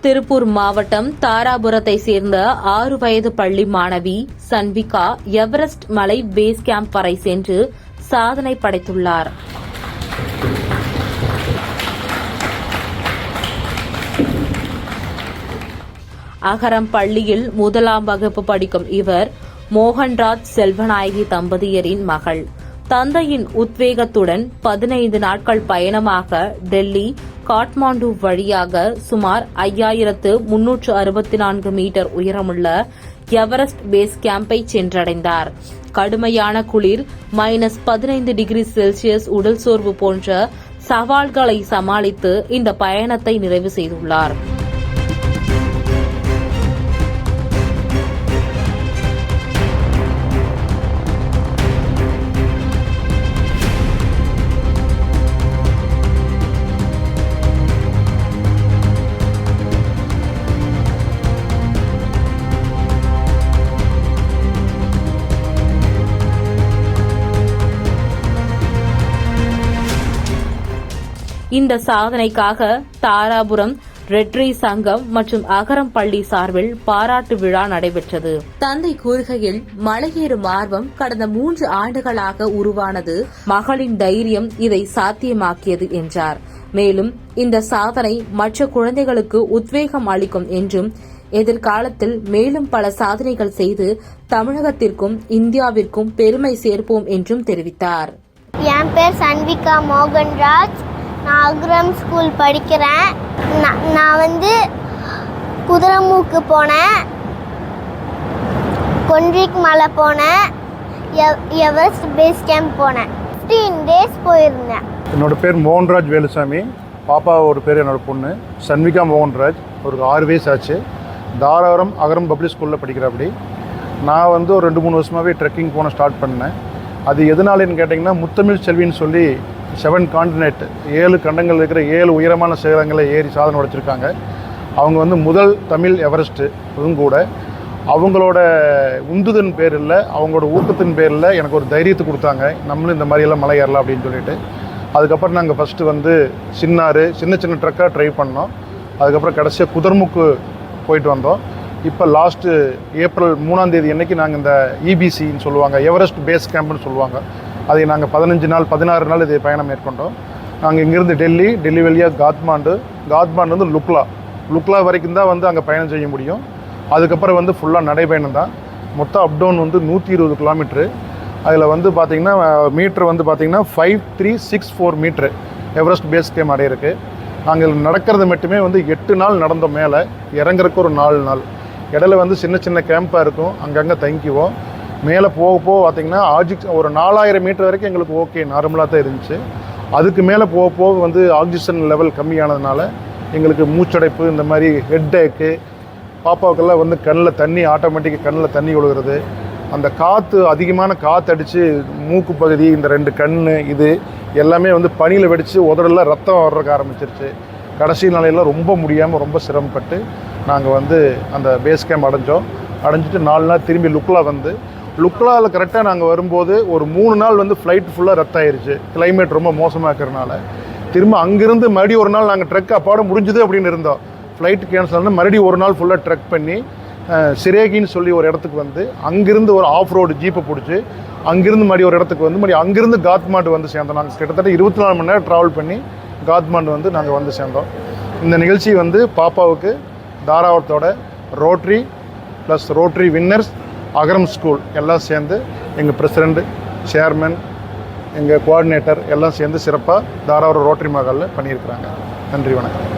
திருப்பூர் மாவட்டம் தாராபுரத்தை சேர்ந்த 6 வயது பள்ளி மாணவி சன்விகா எவரெஸ்ட் மலை பேஸ் கேம்ப் வரை சென்று சாதனை படைத்துள்ளார். அகரம் பள்ளியில் 1ஆம் வகுப்பு படிக்கும் இவர் மோகன்ராஜ் செல்வநாயகி தம்பதியரின் மகள். தந்தையின் உத்வேகத்துடன் 15 நாட்கள் பயணமாக டெல்லி, காட்மாண்டு வழியாக சுமார் 5364 மீட்டர் உயரமுள்ள எவரெஸ்ட் பேஸ் கேம்பை சென்றடைந்தார். கடுமையான குளிர், -15 டிகிரி செல்சியஸ் உடல் சோர்வு போன்ற சவால்களை சமாளித்து இந்த பயணத்தை நிறைவு செய்துள்ளார். இந்த சாதனைக்காக தாராபுரம் ரெட்ரி சங்கம் மற்றும் அகரம் பள்ளி சார்பில் பாராட்டு விழா நடைபெற்றது. தந்தை கூறுகையில், மலையேறும் ஆர்வம் கடந்த 3 ஆண்டுகளாக உருவானது. மகளின் தைரியம் இதை சாத்தியமாக்கியது என்றார். மேலும் இந்த சாதனை மற்ற குழந்தைகளுக்கு உத்வேகம் அளிக்கும் என்றும், எதிர்காலத்தில் மேலும் பல சாதனைகள் செய்து தமிழகத்திற்கும் இந்தியாவிற்கும் பெருமை சேர்ப்போம் என்றும் தெரிவித்தார். என் பேர் சன்விகா மோகன்ராஜ். நான் அகரம் ஸ்கூல் படிக்கிறேன். நான் குதிரைமூக்கு போனேன், கொன்றிக் மலை போனேன், எவரெஸ்ட் பேஸ் கேம்ப் போனேன். 15 டேஸ் போயிருந்தேன். என்னோட பேர் மோகன்ராஜ் வேலுசாமி. பாப்பா ஒரு பேர் என்னோட பொண்ணு சன்விகா மோகன்ராஜ். ஒரு 6 வயசு ஆச்சு. தாராபுரம் அகரம் பப்ளிக் ஸ்கூலில் படிக்கிறப்படி. நான் ஒரு 2-3 வருஷமாகவே ட்ரெக்கிங் போன ஸ்டார்ட் பண்ணேன். அது எதனாலன்னு கேட்டிங்கன்னா, முத்தமிழ் செல்வின்னு சொல்லி 7 காண்டினென்ட் 7 கண்டங்கள் இருக்கிற 7 உயரமான சிகரங்களை ஏறி சாதனை உடைச்சிருக்காங்க. அவங்க முதல் தமிழ் எவரெஸ்ட்டு. இதுவும் கூட அவங்களோட உந்துதன் பேரில், அவங்களோட ஊக்கத்தின் பேரில் எனக்கு ஒரு தைரியத்தை கொடுத்தாங்க. நம்மளும் இந்த மாதிரியெல்லாம் மலை ஏறலாம் அப்படின்னு சொல்லிட்டு. அதுக்கப்புறம் நாங்கள் ஃபஸ்ட்டு சின்னாறு சின்ன சின்ன ட்ரக்காக ட்ரை பண்ணோம். அதுக்கப்புறம் கடைசியாக குதிரைமுக்கு போயிட்டு வந்தோம். இப்போ லாஸ்ட்டு ஏப்ரல் 3ஆம் தேதி அன்னைக்கு நாங்கள் இந்த இபிசின்னு சொல்லுவாங்க, எவரெஸ்ட் பேஸ் கேம்ப்னு சொல்லுவாங்க, அதை நாங்கள் 15 நாள் 16 நாள் இது பயணம் மேற்கொண்டோம். நாங்கள் இங்கேருந்து டெல்லி வழியாக காத்மாண்டு லுக்லா வரைக்கும் தான் அங்கே பயணம் செய்ய முடியும். அதுக்கப்புறம் ஃபுல்லாக நடைபயணம் தான். மொத்தம் அப்டவுன் 120 கிலோமீட்ரு. அதில் பார்த்திங்கன்னா மீட்ரு பார்த்திங்கன்னா 5364 மீட்ரு எவரெஸ்ட் பேஸ் கேம்ப் அடையிருக்கு. நாங்கள் நடக்கிறது மட்டுமே 8 நாள் நடந்தோம். மேலே இறங்குறதுக்கு ஒரு 4 நாள். இடையில சின்ன சின்ன கேம்ப்பாக இருக்கும், அங்கங்கே தங்கிக்குவோம். மேலே போக பார்த்திங்கன்னா ஒரு 4000 மீட்டர் வரைக்கும் எங்களுக்கு ஓகே, நார்மலாக தான் இருந்துச்சு. அதுக்கு மேலே போக ஆக்சிஜன் லெவல் கம்மியானதுனால எங்களுக்கு மூச்சடைப்பு, இந்த மாதிரி ஹெட் ஏக்கு, பாப்பாவுக்கெல்லாம் கண்ணில் தண்ணி, ஆட்டோமேட்டிக்காக கண்ணில் தண்ணி விழுகிறது, அந்த காற்று அதிகமான காற்று அடித்து மூக்கு பகுதி, இந்த 2 கண், இது எல்லாமே பனியில் வெடித்து உதடெல்லாம் ரத்தம் வர்றதுக்கு ஆரம்பிச்சிருச்சு. கடைசி நாளையெல்லாம் ரொம்ப முடியாமல் ரொம்ப சிரமப்பட்டு நாங்கள் அந்த பேஸ் கேம்ப் அடைஞ்சிட்டு 4 நாள் திரும்பி லுக்லாவில் கரெக்டாக நாங்கள் வரும்போது ஒரு 3 நாள் ஃப்ளைட் ஃபுல்லாக ரத்து ஆயிடுச்சு. கிளைமேட் ரொம்ப மோசமாக இருக்கிறனால திரும்ப அங்கேருந்து மறுபடியும் ஒரு நாள் நாங்கள் ட்ரெக் அப்பாட முடிஞ்சுது அப்படின்னு இருந்தோம். ஃப்ளைட்டு கேன்சல் ஆனால் மறுபடியும் ஒரு நாள் ஃபுல்லாக ட்ரெக் பண்ணி சிரேகின்னு சொல்லி ஒரு இடத்துக்கு அங்கேருந்து ஒரு ஆஃப் ரோடு ஜீப்பை பிடிச்சி அங்கேருந்து மறுபடியும் ஒரு இடத்துக்கு மறுபடியும் அங்கேருந்து காத்மாண்டு சேர்ந்தோம். நாங்கள் கிட்டத்தட்ட 24 மணி நேரம் ட்ராவல் பண்ணி காத்மாண்டு நாங்கள் சேர்ந்தோம். இந்த நிகழ்ச்சி பாப்பாவுக்கு தாராபுரத்தோட ரோட்ரி ப்ளஸ் ரோட்ரி வின்னர்ஸ் அகரம் ஸ்கூல் எல்லாம் சேர்ந்து எங்கள் பிரசிடெண்ட், சேர்மன், எங்கள் கோஆர்டினேட்டர் எல்லாம் சேர்ந்து சிறப்பாக தாராபுரம் ரோட்டரி மகாலில் பண்ணியிருக்கிறாங்க. நன்றி, வணக்கம்.